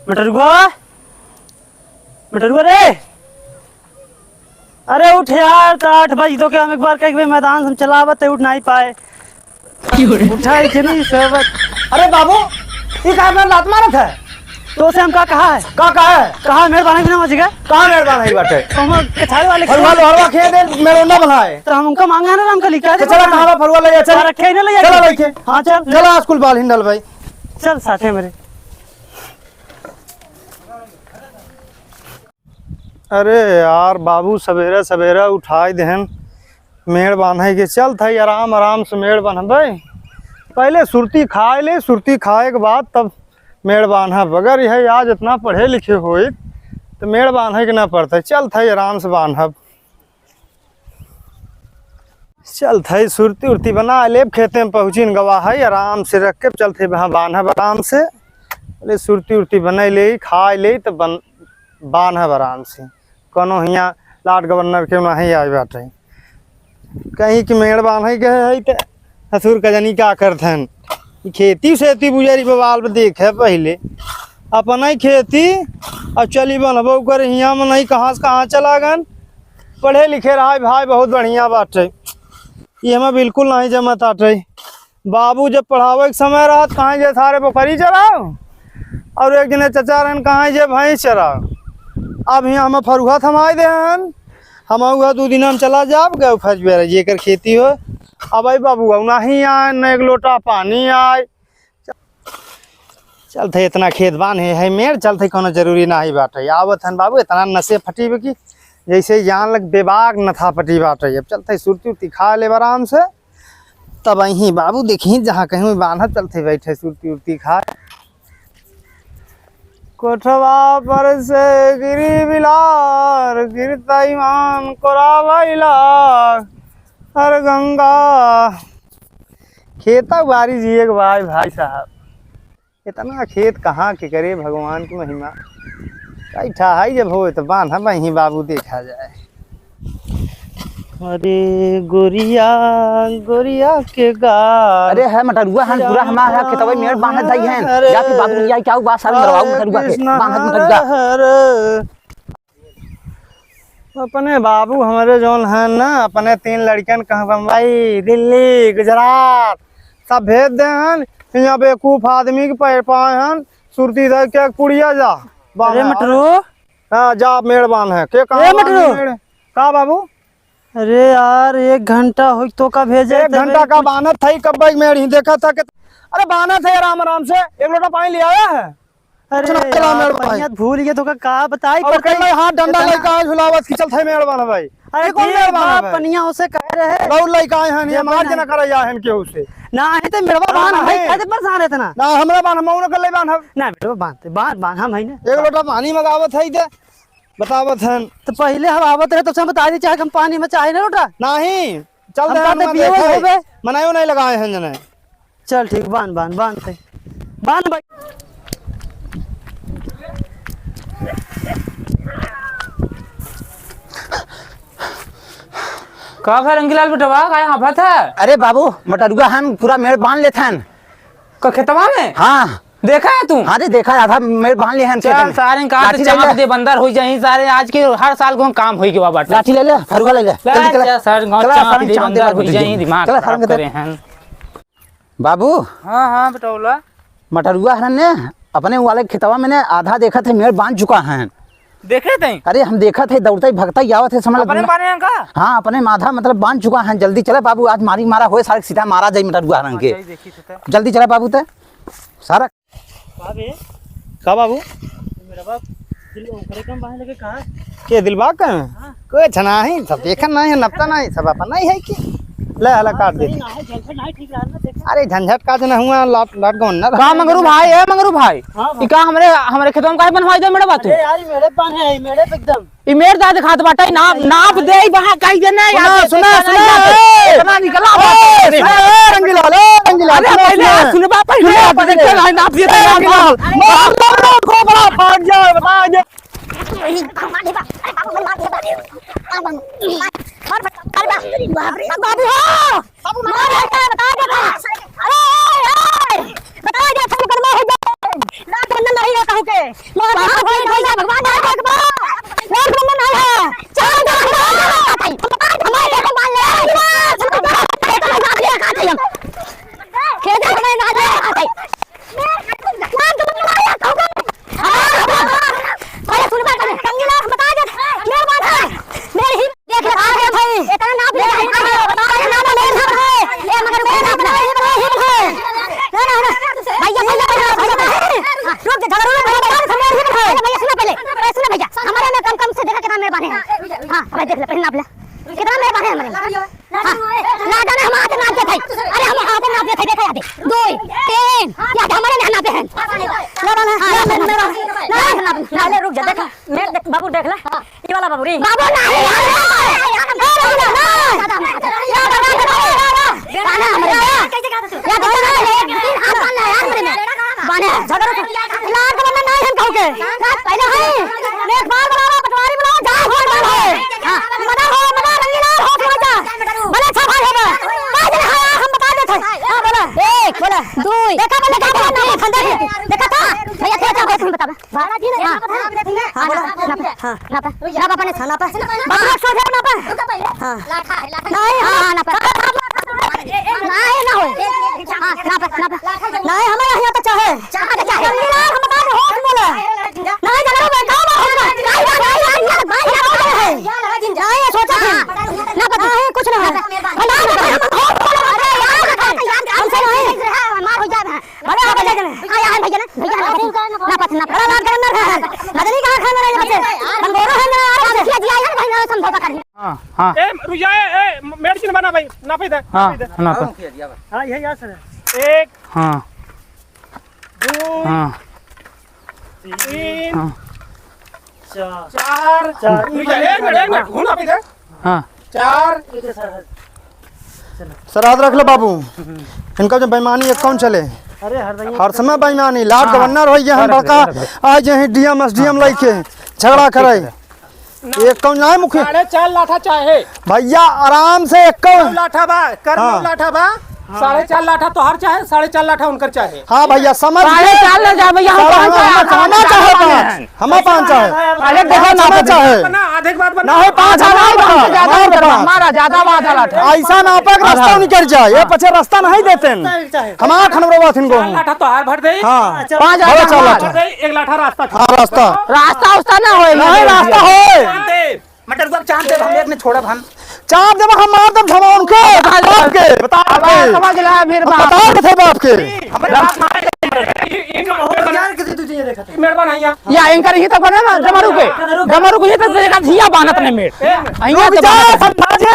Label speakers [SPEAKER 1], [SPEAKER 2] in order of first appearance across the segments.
[SPEAKER 1] मटरुआ मटरुआ रे, अरे उठ यार, तो 8 बजे तो क्या हम एक बार कहीं मैदान हम चलावत उठ नहीं पाए। उठा इतनी सोबत।
[SPEAKER 2] अरे बाबू ये कहा मैं लात मारत है
[SPEAKER 1] तो से हम का कहा है कहा मेरे बाने बिना मच गए।
[SPEAKER 2] कहाँ मेहरबान है बाटे
[SPEAKER 1] हम कछाड़े वाले
[SPEAKER 2] फरुआ लोहरवा खेत है मेरोना बनाए
[SPEAKER 1] तो हम उनका मांगा ना, हमका लिखा है।
[SPEAKER 2] तो चला कहाँ फरुआ ले जा चल
[SPEAKER 1] रखे ना ले
[SPEAKER 2] चला लेके
[SPEAKER 1] हाँ चल
[SPEAKER 2] चला स्कूल बाल हिंडल भाई
[SPEAKER 1] चल साथे मेरे।
[SPEAKER 2] अरे यार बाबू सवेरे सवेरे उठाई देहन मेड़ बांधे के चल था आराम आराम से मेड़ बांधे। पहले सुरती खाए ले, सुरती खाए के बाद तब मेड़ बांधब। अगर यह आज इतना पढ़े लिखे हो तो मेड़ बांधे के ना पड़ता। चल था आराम से बांधब। चल था सुरती उरती बना ले, खेते में पहुँची गवा है आराम से रख के चलते वहाँ बांधब आराम से। पहले सुरती उरती बना ले खा ले तो बांधब आराम से। कोनो हियाँ लाट गवर्नर के नहीं आए बाटे कहीं की मेड़ बांधे के है तो हसुर का जानी क्या करथन। खेती सेती बुझारी बवाल में देख है पहले अपन ही खेती और चली बनबो कर हियाँ में नहीं कहाँ से कहाँ चला गन। पढ़े लिखे रहा भाई बहुत बढ़िया बाटे, ये हमें बिल्कुल नहीं जमत आटे। बाबू जब पढ़ावे के समय रहा कहाँ जे सारे पोखरी चराओ और एक जने चचा रहन कहाँ जे भैंस चराओ। अब यहाँ हमें फरुआ थमाई देहन हम 2 दिन हम चला जाब गए फंस बेर जेकर खेती हो। अब भाई बाबू नहीं आए न एक लोटा पानी आए। चलते इतना खेत बान है मेर चलते कोनो जरूरी नहीं बाटे। आवत हन बाबू इतना नशे फटी की जैसे जान लग बेबाक नथा फटी बाटे। अब चलते सुरती उरती खा ले आराम से तब यहीं बाबू देखी जहाँ कहीं बांधा चलते बैठे सुरती उरती खा। कोठवा पर से गिरी बिलार गिरता ईमान कोरावैला हर गंगा। खेता बारी जिए के भाई साहब इतना खेत कहाँ के करे भगवान की महिमा। कैठा है जब हो तो बांधा वहीं बाबू देखा जाए।
[SPEAKER 1] अरे गोरिया गोरिया के गाल।
[SPEAKER 3] अरे है मटरुआ हन पूरा हमारा खेतवा मेड़ बांधत दाई हैं जाके बाबू लिया क्या बात सारी मरवाऊ मटरुआ के बांधत मटरुआ।
[SPEAKER 2] अपने बाबू हमारे जोन है ना अपने 3 लड़कन कहाँ बम्बई दिल्ली गुजरात सब भेज दे हन। यहाँ बेवकूफ आदमी के पैर पाए हन सुरती दे के पुड़िया जा।
[SPEAKER 1] अरे मटरू
[SPEAKER 2] हाँ जा मेड़ बांध है के कहाँ
[SPEAKER 1] मटरू
[SPEAKER 2] का बाबू।
[SPEAKER 1] अरे यार 1 घंटा हो तो का भेजे
[SPEAKER 2] 1 घंटा का बानत था कब मेड़ ही देखा था कि अरे बानत है आराम आराम से 1 लोटा पानी ले आया है।
[SPEAKER 1] अरे यार भूल गए तो का बताई
[SPEAKER 2] और कहीं हाथ डंडा लेके आए झुलावत की चल थे मेड़ बांध भाई।
[SPEAKER 1] अरे
[SPEAKER 2] कौन मेड़ बांध है
[SPEAKER 1] पनिया उसे कह रहे
[SPEAKER 2] लौट लेके आए हैं ये मार जना कर आया है के उसे
[SPEAKER 1] ना है तो मेरवा बांध है कैसे परेशान है इतना
[SPEAKER 2] ना हमरा बांध मौन कर ले बांध
[SPEAKER 1] ना मेरवा बांध हम है ना
[SPEAKER 2] 1 लोटा पानी मंगावत है दे बतावत हन।
[SPEAKER 1] तो पहले हम आवत रहे तो सब बता दी चाहे हम पानी में चाहे ना लोटा
[SPEAKER 2] नहीं चल
[SPEAKER 1] दे
[SPEAKER 2] मनायो नहीं लगाए हैं जने।
[SPEAKER 1] चल ठीक बांध भाई।
[SPEAKER 4] का भाई रंगीलाल बेटवा का यहाँ फत है।
[SPEAKER 3] अरे बाबू मटरुआ हम पूरा मेड़ बांध लेते हैं
[SPEAKER 4] का खेतवा में।
[SPEAKER 3] हाँ
[SPEAKER 4] देखा है तू।
[SPEAKER 3] हाँ देखा आधा मेड़ बांध लिए हैं।
[SPEAKER 4] चल सारे का चाप दे बंदर हो जाए सारे आज के हर साल को काम होई के बाबा।
[SPEAKER 3] लाठी ले ले फरुआ ले ले जल्दी चला
[SPEAKER 4] सर चाप दे बंदर हो जाए दिमाग खराब करे हैं
[SPEAKER 3] बाबू।
[SPEAKER 4] हाँ बेटौला
[SPEAKER 3] मटरुआ हन ने अपने वाले खेतवा में ने आधा देखा थे मेड़ बांध चुका है।
[SPEAKER 4] देखे थे
[SPEAKER 3] अरे हम देखा थे दौड़ते भगता आवत है समझ
[SPEAKER 4] अपने बारे का।
[SPEAKER 3] हाँ अपने माधा मतलब बांध चुका है। जल्दी चला बाबू आज मारी मारा होए सारे सीधा मारा जाए मटरुआ रंग के। जल्दी चला बाबू ते सारा
[SPEAKER 2] का बाबू
[SPEAKER 1] मेरा बाप दिल ओकरे कम बांध लगे कहां
[SPEAKER 2] के दिलबाग का कोई छना है सब देखन नहीं है नपता नहीं सब अपन नहीं है कि ले हला काट दे। अरे झंझट का जना हुआ लाट गवन ना
[SPEAKER 4] का मंगरू भाई है मंगरू भाई ई का हमरे खेतवा में काहे बनवाई दे मेरे बात।
[SPEAKER 1] अरे यार मेरे पान है मेरे पे एकदम
[SPEAKER 4] ई मेर दा दिखात बाटा नाप दे वहां कहि दे ना यार
[SPEAKER 2] सुना
[SPEAKER 4] इतना निकला
[SPEAKER 2] रंगीलाल
[SPEAKER 4] अरे पहले सुनबा पहले देख नाप दे नाप
[SPEAKER 2] को बड़ा फाट जाए बता जा
[SPEAKER 5] बाबू देख ले पहले नाप ले कितना मेरे बारे में लाटा ने हम हाथ नापते थे अरे हम हाथ नापते थे देखा याद 2 3 या हमारे में नापते हैं ना ले रुक जा देखा मैं बाबू देख ले ये वाला बाबू रे बाबू नहीं बाने झगड़ा लाट का बंदा नहीं हम कहू के पहले है एक बार बुलाओ पटवारी बुलाओ जा हो है हां मना रंगीला हो मजा बड़ा अच्छा भाई है काज है हम बता देते हां बोला 1 बोला 2 देखा बोला खंडा देखा था भैया थे क्या बात बता भाड़ा जी ने हां हां ना अपने थाना पे बाबू सो जाओ ना पे हां लाठा नहीं हां ना पे नहीं ना हो हां ना पे नहीं हमारे यहां तो चाहे रंगीला हम बता दे होश बोले नहीं जाना बैठा नहीं नहीं सोचा ना पता है कुछ नहीं है अरे यार हमसे नहीं मार हो जाए बड़े हो गए भैया भैया ना पता ना बड़ा बात करना है मदनी कहां खाना रहे बच्चे हम बोलो है ना देखिए जी आया भाई समझौता करिए
[SPEAKER 4] हां हां
[SPEAKER 6] ए रुजा ए मेडिसिन बना भाई नापे दे
[SPEAKER 4] हां ना तो
[SPEAKER 1] हां यही यार सर
[SPEAKER 6] 1
[SPEAKER 4] हां
[SPEAKER 6] 2
[SPEAKER 4] हां
[SPEAKER 6] 3
[SPEAKER 4] हां
[SPEAKER 6] 4 रुजा एक मिनट घूम नापे दे
[SPEAKER 4] हां
[SPEAKER 6] 4
[SPEAKER 2] सर याद रख लो बाबू इनका जो बेईमानी है कौन चले
[SPEAKER 1] अरे
[SPEAKER 2] हर समय बेईमानी लाट गवर्नर हो गया हम बड़का आज यही डीएम एसडीएम लेके झगड़ा करे एक कौन ना है मुखिया
[SPEAKER 6] 4.5 लाठा चाहे
[SPEAKER 2] भैया आराम से एक कौन
[SPEAKER 6] लाठा बा कर लाठा बा 4.5 लाठा तो हर चाहे 4.5 लाठा उनकर चाहे
[SPEAKER 2] हाँ भैया समझ
[SPEAKER 4] अरे चल ले जा भैया हम
[SPEAKER 2] हमें चाहे हम पाँच चाहे
[SPEAKER 4] अरे देखो ना
[SPEAKER 2] चाहे
[SPEAKER 6] बना आधे के बाद बना
[SPEAKER 2] ना है 5,000
[SPEAKER 4] हमारा ज्यादा वादा लाठा
[SPEAKER 2] ऐसा ना पे रास्ता निकल जाए ये पछे रास्ता नहीं देते हमारा खनबरवा थिन को
[SPEAKER 6] लाठा तो हर भर दे
[SPEAKER 2] हाँ
[SPEAKER 4] 5,000
[SPEAKER 2] चल
[SPEAKER 6] भर दे एक लाठा रास्ता
[SPEAKER 2] हाँ रास्ता
[SPEAKER 4] रास्ता उस्ता ना होए
[SPEAKER 2] नहीं रास्ता हो
[SPEAKER 3] मटर गुआब चांद दे हम एक ने छोड़ा हम
[SPEAKER 2] चाप देव हम मार दम धमाउन के बाप के बता
[SPEAKER 4] समझ ला फिर
[SPEAKER 2] बता के थे बाप के
[SPEAKER 6] मेहरबान भैया
[SPEAKER 4] या एंकर ही तो बने ना जमरू के ये तो जगह धिया बानत ने मेट अइया तो
[SPEAKER 2] समझे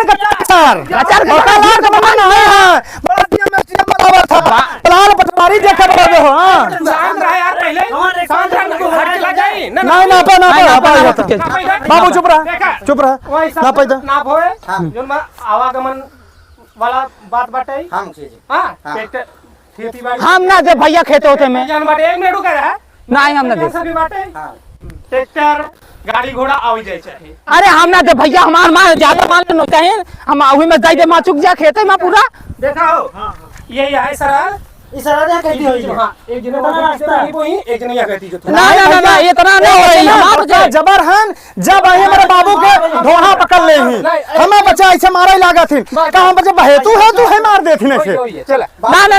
[SPEAKER 2] सर
[SPEAKER 4] अचार
[SPEAKER 2] बता लार का बना है बड़ा डीएम बराबर था प्लान पटवारी देखे बराबर हो हां
[SPEAKER 6] शांत रह यार पहले शांत रह को हट चला जाए
[SPEAKER 2] नहीं ना बाबू चुप रहा ना पैदा
[SPEAKER 6] ना होए जोन आवागमन वाला बात बाटे
[SPEAKER 3] हां मुखिया जी
[SPEAKER 6] हां ट्रैक्टर खेती बाड़ी
[SPEAKER 4] हम ना दे भैया खेत होते में
[SPEAKER 6] जान बाटे 1 मिनट रुका रहा
[SPEAKER 4] नहीं हम ना दे
[SPEAKER 6] सभी बाटे ट्रैक्टर गाड़ी घोड़ा आवी जाए चाहे
[SPEAKER 4] अरे हम ना दे भैया हमार मां ज्यादा मान न चाहिए हम आवी में जाई दे मां चुक जा खेते में पूरा
[SPEAKER 6] देखा हो यही है सर
[SPEAKER 1] इस राजा कहती होई
[SPEAKER 6] हां एक जने नहीं बोई एक जने या कहती जो
[SPEAKER 4] ना इतना नहीं हो रही हमार
[SPEAKER 2] जबर हन जब आए मेरे बाबू के ढोहा पकड़ ले ही हमें बच्चा ऐसे मारे लागत थी कहां बच्चे बहेतू है मार देती ने से
[SPEAKER 6] चल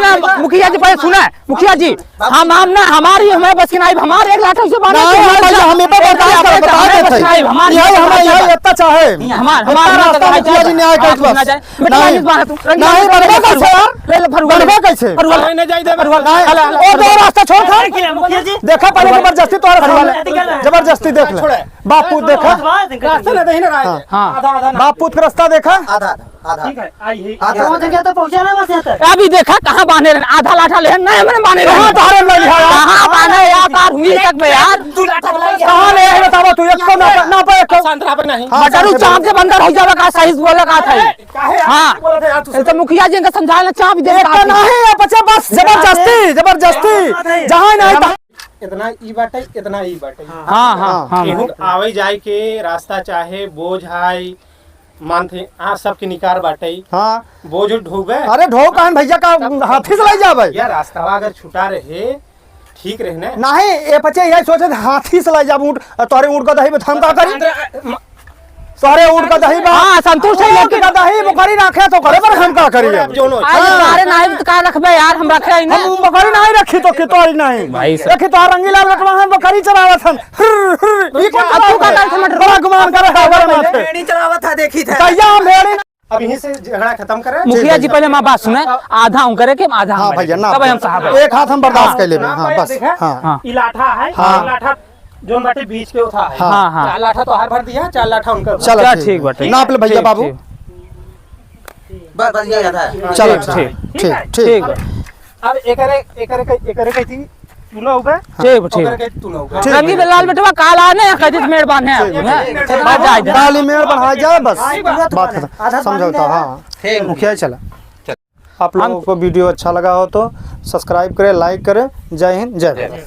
[SPEAKER 4] ना मुखिया जी पहले सुना मुखिया जी हम ना हमारी हमें बस की नहीं हमारे एक लाठ से बांधा
[SPEAKER 2] हमें तो बता देते
[SPEAKER 4] हमारी
[SPEAKER 2] यही हमें यही इतना चाहे
[SPEAKER 4] हमारा
[SPEAKER 2] रास्ता मुखिया जी न्याय कर बस नहीं बनवा कैसे यार बनवा कैसे
[SPEAKER 6] नहीं जाई दे
[SPEAKER 2] ओ दो रास्ता छोड़ था
[SPEAKER 1] मुखिया जी
[SPEAKER 2] देखा पहले जबरदस्ती तोड़ जबरदस्ती देख ले बापू देखा
[SPEAKER 6] रास्ता नहीं दे ना रहा आधा आधा
[SPEAKER 2] बापू का रास्ता देखा
[SPEAKER 3] आधा आधा
[SPEAKER 6] ठीक है आई ही
[SPEAKER 1] पहुंच गया तो पहुंचा ना बस यहाँ तक
[SPEAKER 4] अभी देखा कहां बांधे रहे आधा लाठा ले नहीं मैंने बांधे
[SPEAKER 2] कहां तारे ले लिया
[SPEAKER 4] कहां बांधे यार तार हुई तक में यार
[SPEAKER 2] कहां ले है बताओ तू एक को ना पे एक
[SPEAKER 6] शांत रह नहीं
[SPEAKER 4] मटरू चाप के बंदर हो जावे का सही बोले का था
[SPEAKER 6] काहे
[SPEAKER 4] हां
[SPEAKER 6] बोला था यार तू
[SPEAKER 4] तो मुखिया जी का समझाना चाप दे
[SPEAKER 2] नहीं है बच्चा बस जबरदस्ती जहां नहीं
[SPEAKER 6] इतना ई बाटे इतना ई बाटे
[SPEAKER 4] हां
[SPEAKER 6] केहू आवे जाए के रास्ता चाहे बोझ हाई मानते हां सबके निकार बाटे
[SPEAKER 2] हां
[SPEAKER 6] बोझ ढोबे
[SPEAKER 2] अरे ढो कहन भैया का हाथी से ले जावे
[SPEAKER 6] यार रास्ता अगर छुटा रहे ठीक रहे ना
[SPEAKER 2] नहीं ए बच्चे यही सोचे हाथी से ले जाब ऊंट तोरे ऊंट का दही हम का करी सारे ऊंट का दही
[SPEAKER 4] हां संतोष है
[SPEAKER 2] ऊंट का दही बकरी रखे तो करे पर हम का करिए
[SPEAKER 4] अरे नहीं तो का रखबे यार हम रखे ही
[SPEAKER 2] हम बकरी नहीं रखी तो कितोरी नहीं देखी तो रंगीला लटवा हम बकरी चरावत हम ई को तू का कर मटर बड़ा गुमान करे हमारे माथे
[SPEAKER 3] भेड़ी चलावत था देखी था
[SPEAKER 2] कहिया हम भेड़ी
[SPEAKER 6] अब यहीं से झगड़ा खत्म करे
[SPEAKER 4] मुखिया जी पहले मां बात सुने आधा हम करे के आधा
[SPEAKER 2] हां भैया ना
[SPEAKER 4] तब हम साहब
[SPEAKER 2] एक हाथ हम बर्दाश्त कर लेबे हां बस हां
[SPEAKER 6] ई लाठा है
[SPEAKER 2] हाँ।
[SPEAKER 6] लाठा जो बाटे बीच के उठा है।
[SPEAKER 4] हाँ, हाँ।
[SPEAKER 6] 4 लाठा तो हर भर दिया, 4 लाठा उनका।
[SPEAKER 2] चलो
[SPEAKER 4] अच्छा, ठीक बाटे।
[SPEAKER 2] नाप ले भैया
[SPEAKER 4] ठीक,
[SPEAKER 2] बाबू।
[SPEAKER 4] ठीक।
[SPEAKER 3] बस ये ज्यादा है।
[SPEAKER 2] चलो
[SPEAKER 4] ठीक,
[SPEAKER 2] ठीक
[SPEAKER 4] ठीक
[SPEAKER 2] ठीक
[SPEAKER 4] बा।
[SPEAKER 6] अब एकरे कही तूना होगा,
[SPEAKER 4] ठीक बा, ठीक
[SPEAKER 6] ओकरे कही तूना होगा।
[SPEAKER 4] रंगी लाल बेटवा काला ने कहते मेहरबान है बस जा जा।
[SPEAKER 2] काली मेड़ बढ़ा जाए बस बात खत्म समझौता। हाँ मुखिया चला। आप लोगों को वीडियो अच्छा लगा हो तो सब्सक्राइब करें, लाइक करें। जय हिंद, जय भारत।